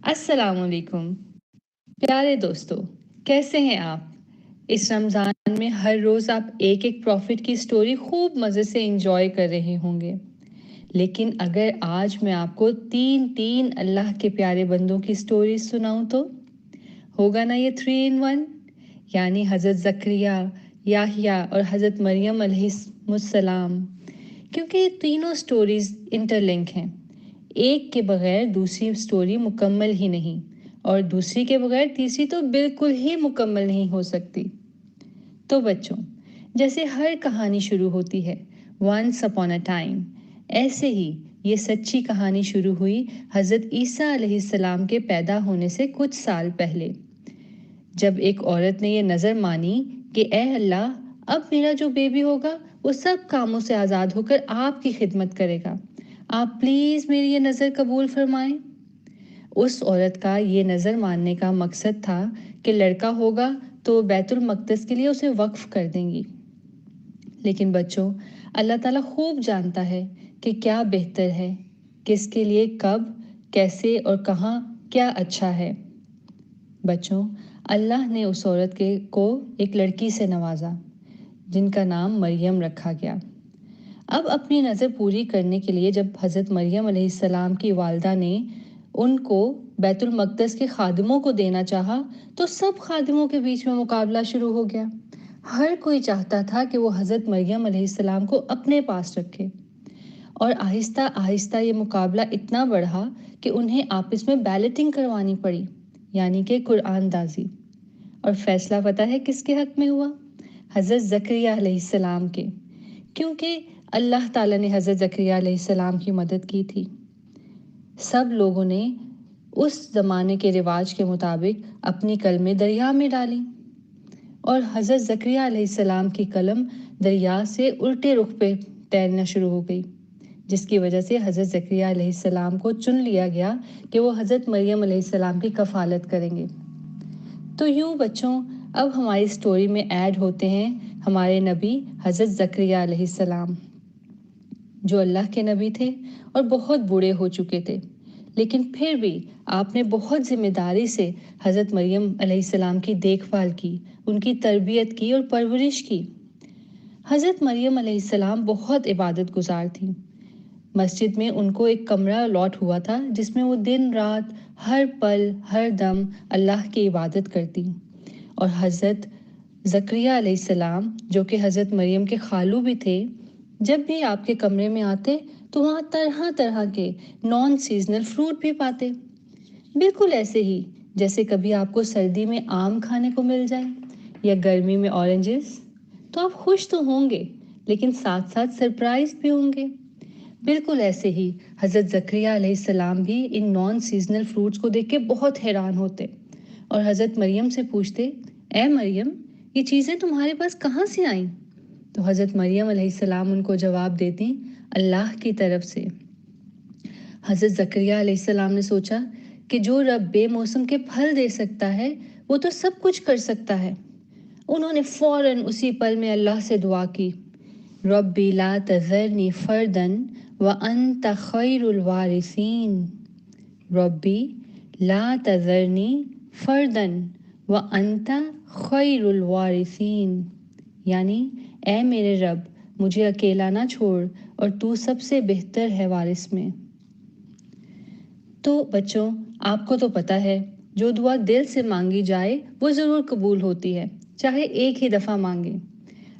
السلام علیکم پیارے دوستو، کیسے ہیں آپ؟ اس رمضان میں ہر روز آپ ایک ایک پروفٹ کی سٹوری خوب مزے سے انجوائے کر رہے ہوں گے، لیکن اگر آج میں آپ کو تین اللہ کے پیارے بندوں کی سٹوری سناؤں تو ہوگا نا یہ 3 in 1، یعنی حضرت زکریا، یحییٰ اور حضرت مریم علیہ السلام، کیونکہ یہ تینوں سٹوریز انٹر لنک ہیں۔ ایک کے بغیر دوسری سٹوری مکمل ہی نہیں، اور دوسری کے بغیر تیسری تو بالکل ہی مکمل نہیں ہو سکتی۔ تو بچوں، جیسے ہر کہانی شروع ہوتی ہے once upon a time، ایسے ہی یہ سچی کہانی شروع ہوئی حضرت عیسیٰ علیہ السلام کے پیدا ہونے سے کچھ سال پہلے، جب ایک عورت نے یہ نظر مانی کہ اے اللہ، اب میرا جو بیبی ہوگا وہ سب کاموں سے آزاد ہو کر آپ کی خدمت کرے گا، آپ پلیز میری یہ نظر قبول فرمائیں۔ اس عورت کا یہ نظر ماننے کا مقصد تھا کہ لڑکا ہوگا تو بیت المقدس کے لیے اسے وقف کر دیں گی، لیکن بچوں، اللہ تعالیٰ خوب جانتا ہے کہ کیا بہتر ہے، کس کے لیے کب، کیسے اور کہاں کیا اچھا ہے۔ بچوں، اللہ نے اس عورت کو ایک لڑکی سے نوازا جن کا نام مریم رکھا گیا۔ اب اپنی نظر پوری کرنے کے لیے جب حضرت مریم علیہ السلام کی والدہ نے ان کو بیت المقدس کے خادموں کو دینا چاہا تو سب خادموں کے بیچ میں مقابلہ شروع ہو گیا۔ ہر کوئی چاہتا تھا کہ وہ حضرت مریم علیہ السلام کو اپنے پاس رکھے، اور آہستہ آہستہ یہ مقابلہ اتنا بڑھا کہ انہیں آپس میں بیلٹنگ کروانی پڑی، یعنی کہ قرآن دازی۔ اور فیصلہ پتہ ہے کس کے حق میں ہوا؟ حضرت زکریا علیہ السلام کے، کیونکہ اللہ تعالیٰ نے حضرت زکریا علیہ السلام کی مدد کی تھی۔ سب لوگوں نے اس زمانے کے رواج کے مطابق اپنی قلمیں دریا میں ڈالیں، اور حضرت زکریا علیہ السلام کی قلم دریا سے الٹے رخ پہ تیرنا شروع ہو گئی، جس کی وجہ سے حضرت زکریا علیہ السلام کو چن لیا گیا کہ وہ حضرت مریم علیہ السلام کی کفالت کریں گے۔ تو یوں بچوں، اب ہماری سٹوری میں ایڈ ہوتے ہیں ہمارے نبی حضرت زکریا علیہ السلام، جو اللہ کے نبی تھے اور بہت بوڑھے ہو چکے تھے، لیکن پھر بھی آپ نے بہت ذمہ داری سے حضرت مریم علیہ السلام کی دیکھ بھال کی، ان کی تربیت کی اور پرورش کی۔ حضرت مریم علیہ السلام بہت عبادت گزار تھیں۔ مسجد میں ان کو ایک کمرہ الاٹ ہوا تھا جس میں وہ دن رات ہر پل ہر دم اللہ کی عبادت کرتی، اور حضرت زکریا علیہ السلام جو کہ حضرت مریم کے خالو بھی تھے، جب بھی آپ کے کمرے میں آتے تو وہاں طرح طرح کے نان سیزنل فروٹ بھی پاتے، بالکل ایسے ہی جیسے کبھی آپ کو سردی میں آم کھانے کو مل جائے یا گرمی میں اورنجز، تو آپ خوش تو ہوں گے لیکن ساتھ ساتھ سرپرائز بھی ہوں گے۔ بالکل ایسے ہی حضرت زکریا علیہ السلام بھی ان نان سیزنل فروٹس کو دیکھ کے بہت حیران ہوتے اور حضرت مریم سے پوچھتے، اے مریم، یہ چیزیں تمہارے پاس کہاں سے آئیں؟ تو حضرت مریم علیہ السلام ان کو جواب دیتی، اللہ کی طرف سے۔ حضرت زکریا علیہ السلام نے سوچا کہ جو رب بے موسم کے پھل دے سکتا ہے وہ تو سب کچھ کر سکتا ہے۔ انہوں نے فوراً اسی پل میں اللہ سے دعا کی، ربی لا تذرنی فردن وانت خیر الوارثین، ربی لا تذرنی فردن وانت خیر الوارثین، یعنی اے میرے رب، مجھے اکیلا نہ چھوڑ اور تو سب سے بہتر ہے وارث میں۔ تو بچوں، آپ کو تو پتہ ہے جو دعا دل سے مانگی جائے وہ ضرور قبول ہوتی ہے، چاہے ایک ہی دفعہ مانگیں۔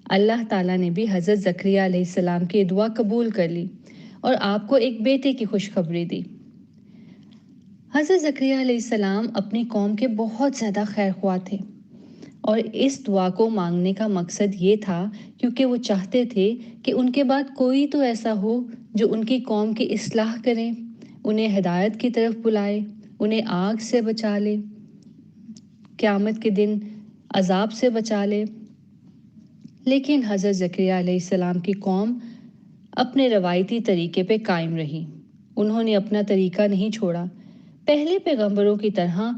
اللہ تعالیٰ نے بھی حضرت زکریا علیہ السلام کی دعا قبول کر لی اور آپ کو ایک بیٹے کی خوشخبری دی۔ حضرت زکریا علیہ السلام اپنی قوم کے بہت زیادہ خیر خواہ تھے، اور اس دعا کو مانگنے کا مقصد یہ تھا کیونکہ وہ چاہتے تھے کہ ان کے بعد کوئی تو ایسا ہو جو ان کی قوم کی اصلاح کرے، انہیں ہدایت کی طرف بلائے، انہیں آگ سے بچا لے، قیامت کے دن عذاب سے بچا لے۔ لیکن حضرت زکریا علیہ السلام کی قوم اپنے روایتی طریقے پہ قائم رہی، انہوں نے اپنا طریقہ نہیں چھوڑا۔ پہلے پیغمبروں کی طرح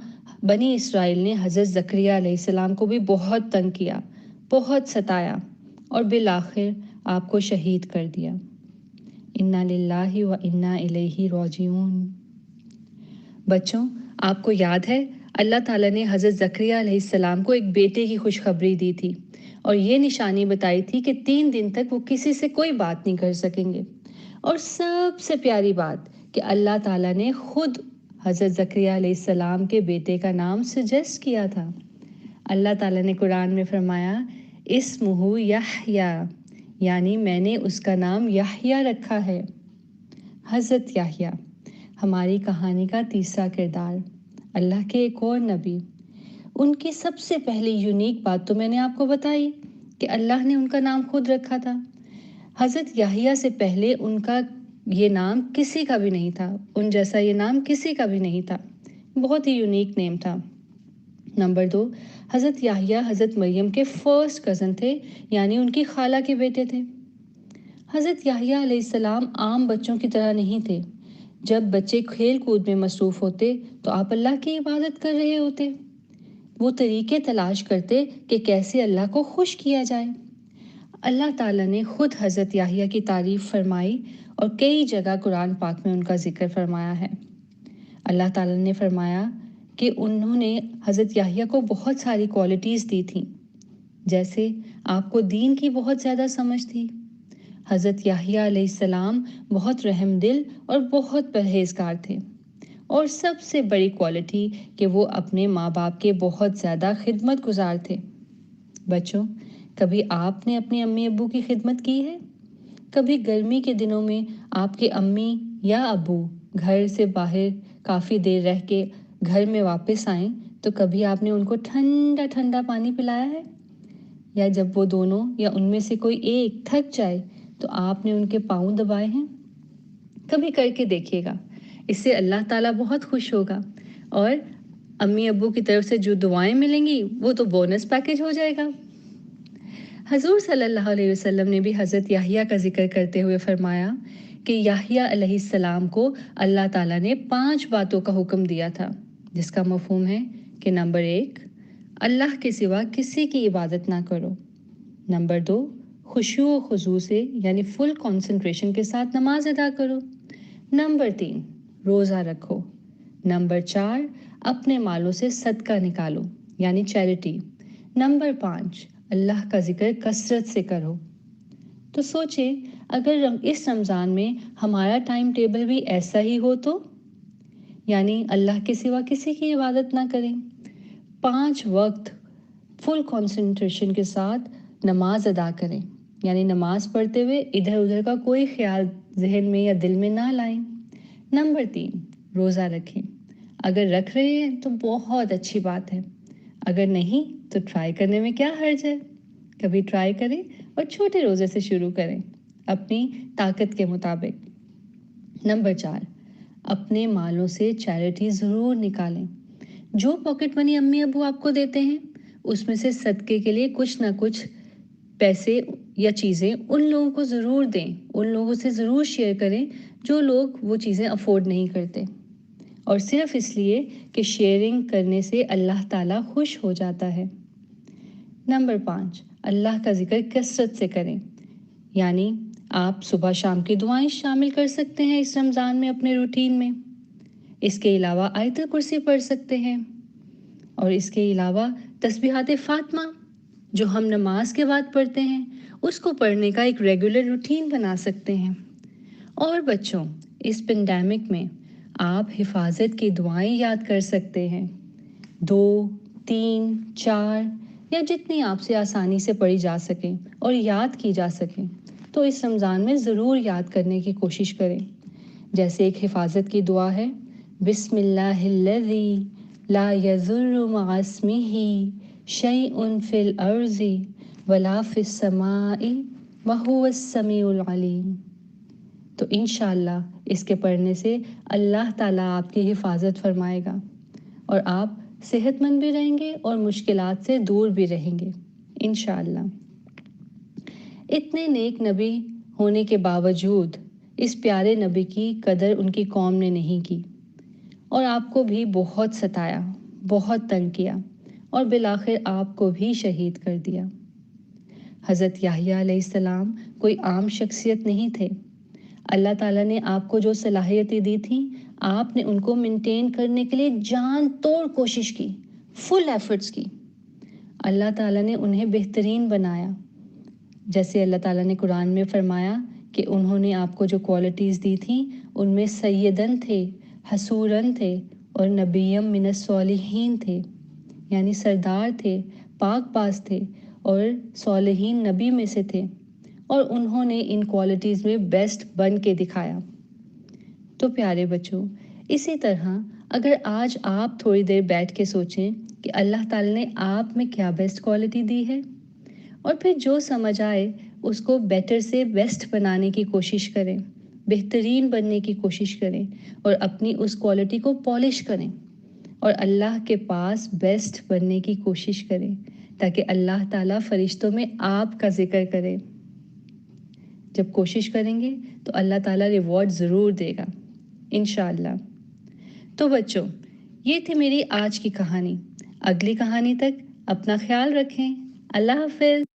بنی اسرائیل نے حضرت زکریا علیہ السلام کو بھی بہت تنگ کیا، بہت ستایا، اور بالآخر آپ کو شہید کر دیا۔ انا للہ و انا الیہ راجعون۔ بچوں، آپ کو یاد ہے اللہ تعالیٰ نے حضرت زکریہ علیہ السلام کو ایک بیٹے کی خوشخبری دی تھی اور یہ نشانی بتائی تھی کہ 3 دن تک وہ کسی سے کوئی بات نہیں کر سکیں گے۔ اور سب سے پیاری بات کہ اللہ تعالیٰ نے خود حضرت زکریہ علیہ السلام کے بیٹے کا نام سجیسٹ کیا تھا۔ اللہ تعالیٰ نے قرآن میں فرمایا اسمہ یحییٰ، یعنی میں نے اس کا نام یحییٰ رکھا ہے۔ حضرت یحییٰ ہماری کہانی کا تیسرا کردار، اللہ کے ایک اور نبی۔ ان کی سب سے پہلی یونیک بات تو میں نے آپ کو بتائی کہ اللہ نے ان کا نام خود رکھا تھا۔ حضرت یحییٰ سے پہلے ان کا یہ نام کسی کا بھی نہیں تھا، ان جیسا یہ نام کسی کا بھی نہیں تھا، بہت ہی یونیک نیم تھا۔ نمبر 2، حضرت یحییٰ حضرت مریم کے فرسٹ کزن تھے، یعنی ان کی خالہ کے بیٹے تھے۔ حضرت یحییٰ علیہ السلام عام بچوں کی طرح نہیں تھے۔ جب بچے کھیل کود میں مصروف ہوتے تو آپ اللہ کی عبادت کر رہے ہوتے۔ وہ طریقے تلاش کرتے کہ کیسے اللہ کو خوش کیا جائے۔ اللہ تعالیٰ نے خود حضرت یحییٰ کی تعریف فرمائی اور کئی جگہ قرآن پاک میں ان کا ذکر فرمایا ہے۔ اللہ تعالیٰ نے فرمایا کہ انہوں نے حضرت یحییٰ کو بہت ساری کوالٹیز دی تھیں، جیسے آپ کو دین کی بہت زیادہ سمجھ تھی۔ حضرت یحییٰ علیہ السلام بہت رحم دل اور بہت پرہیزگار تھے، اور سب سے بڑی کوالٹی کہ وہ اپنے ماں باپ کے بہت زیادہ خدمت گزار تھے۔ بچوں، کبھی آپ نے اپنے امی ابو کی خدمت کی ہے؟ کبھی گرمی کے دنوں میں آپ کے امی یا ابو گھر سے باہر کافی دیر رہ کے گھر میں واپس آئیں تو کبھی آپ نے ان کو ٹھنڈا ٹھنڈا پانی پلایا ہے؟ یا جب وہ دونوں یا ان میں سے کوئی ایک تھک جائے تو آپ نے ان کے پاؤں دبائے ہیں؟ کبھی کر کے دیکھیے گا، اس سے اللہ تعالیٰ بہت خوش ہوگا، اور امی ابو کی طرف سے جو دعائیں ملیں گی وہ تو بونس پیکج ہو جائے گا۔ حضور صلی اللہ علیہ وسلم نے بھی حضرت یحییٰ کا ذکر کرتے ہوئے فرمایا کہ یحییٰ علیہ السلام کو اللہ تعالیٰ نے 5 باتوں کا حکم دیا تھا، جس کا مفہوم ہے کہ نمبر 1، اللہ کے سوا کسی کی عبادت نہ کرو۔ نمبر 2، خشوع و خضوع سے یعنی فل کنسنٹریشن کے ساتھ نماز ادا کرو۔ نمبر 3، روزہ رکھو۔ نمبر 4، اپنے مالوں سے صدقہ نکالو یعنی چیریٹی۔ نمبر 5، اللہ کا ذکر کثرت سے کرو۔ تو سوچیں اگر اس رمضان میں ہمارا ٹائم ٹیبل بھی ایسا ہی ہو تو، یعنی اللہ کے سوا کسی کی عبادت نہ کریں، 5 وقت فل کنسنٹریشن کے ساتھ نماز ادا کریں، یعنی نماز پڑھتے ہوئے ادھر ادھر کا کوئی خیال ذہن میں یا دل میں نہ لائیں۔ نمبر 3، روزہ رکھیں۔ اگر رکھ رہے ہیں تو بہت اچھی بات ہے، اگر نہیں تو ٹرائی کرنے میں کیا حرج ہے؟ کبھی ٹرائی کریں اور چھوٹے روزے سے شروع کریں اپنی طاقت کے مطابق۔ نمبر 4، اپنے مالوں سے چیریٹی ضرور نکالیں۔ جو پاکٹ منی امی ابو آپ کو دیتے ہیں اس میں سے صدقے کے لیے کچھ نہ کچھ پیسے یا چیزیں ان لوگوں کو ضرور دیں، ان لوگوں سے ضرور شیئر کریں جو لوگ وہ چیزیں افورڈ نہیں کرتے، اور صرف اس لیے کہ شیئرنگ کرنے سے اللہ تعالیٰ خوش ہو جاتا ہے۔ نمبر 5، اللہ کا ذکر کثرت سے کریں، یعنی آپ صبح شام کی دعائیں شامل کر سکتے ہیں اس رمضان میں اپنے روٹین میں۔ اس کے علاوہ آیت الکرسی پڑھ سکتے ہیں، اور اس کے علاوہ تسبیحات فاطمہ جو ہم نماز کے بعد پڑھتے ہیں اس کو پڑھنے کا ایک ریگولر روٹین بنا سکتے ہیں۔ اور بچوں، اس پینڈیمک میں آپ حفاظت کی دعائیں یاد کر سکتے ہیں، 2، 3، 4 یا جتنی آپ سے آسانی سے پڑھی جا سکیں اور یاد کی جا سکیں تو اس رمضان میں ضرور یاد کرنے کی کوشش کریں۔ جیسے ایک حفاظت کی دعا ہے، بسم اللہ الذی لا یضر مع اسمہ شیء فی الارض ولا فی السماء وہو السمیع العلیم۔ تو انشاءاللہ اس کے پڑھنے سے اللہ تعالیٰ آپ کی حفاظت فرمائے گا اور آپ صحت مند بھی رہیں گے اور مشکلات سے دور بھی رہیں گے انشاءاللہ۔ اتنے نیک نبی ہونے کے باوجود اس پیارے نبی کی قدر ان کی قوم نے نہیں کی، اور آپ کو بھی بہت ستایا، بہت تنگ کیا، اور بالآخر آپ کو بھی شہید کر دیا۔ حضرت یحییٰ علیہ السلام کوئی عام شخصیت نہیں تھے۔ اللہ تعالیٰ نے آپ کو جو صلاحیتیں دی تھیں آپ نے ان کو مینٹین کرنے کے لیے جان توڑ کوشش کی، فل ایفرٹس کی۔ اللہ تعالیٰ نے انہیں بہترین بنایا، جیسے اللہ تعالیٰ نے قرآن میں فرمایا کہ انہوں نے آپ کو جو کوالٹیز دی تھیں ان میں سیدن تھے، حسورن تھے اور نبیم من الصالحین تھے، یعنی سردار تھے، پاک باز تھے اور صالحین نبی میں سے تھے، اور انہوں نے ان کوالٹیز میں بیسٹ بن کے دکھایا۔ تو پیارے بچوں، اسی طرح اگر آج آپ تھوڑی دیر بیٹھ کے سوچیں کہ اللہ تعالیٰ نے آپ میں کیا بیسٹ کوالٹی دی ہے، اور پھر جو سمجھ آئے اس کو بیٹر سے بیسٹ بنانے کی کوشش کریں، بہترین بننے کی کوشش کریں اور اپنی اس کوالٹی کو پالش کریں اور اللہ کے پاس بیسٹ بننے کی کوشش کریں تاکہ اللہ تعالیٰ فرشتوں میں آپ کا ذکر کرے۔ جب کوشش کریں گے تو اللہ تعالیٰ ریوارڈ ضرور دے گا انشاءاللہ۔ تو بچوں، یہ تھی میری آج کی کہانی۔ اگلی کہانی تک اپنا خیال رکھیں۔ اللہ حافظ۔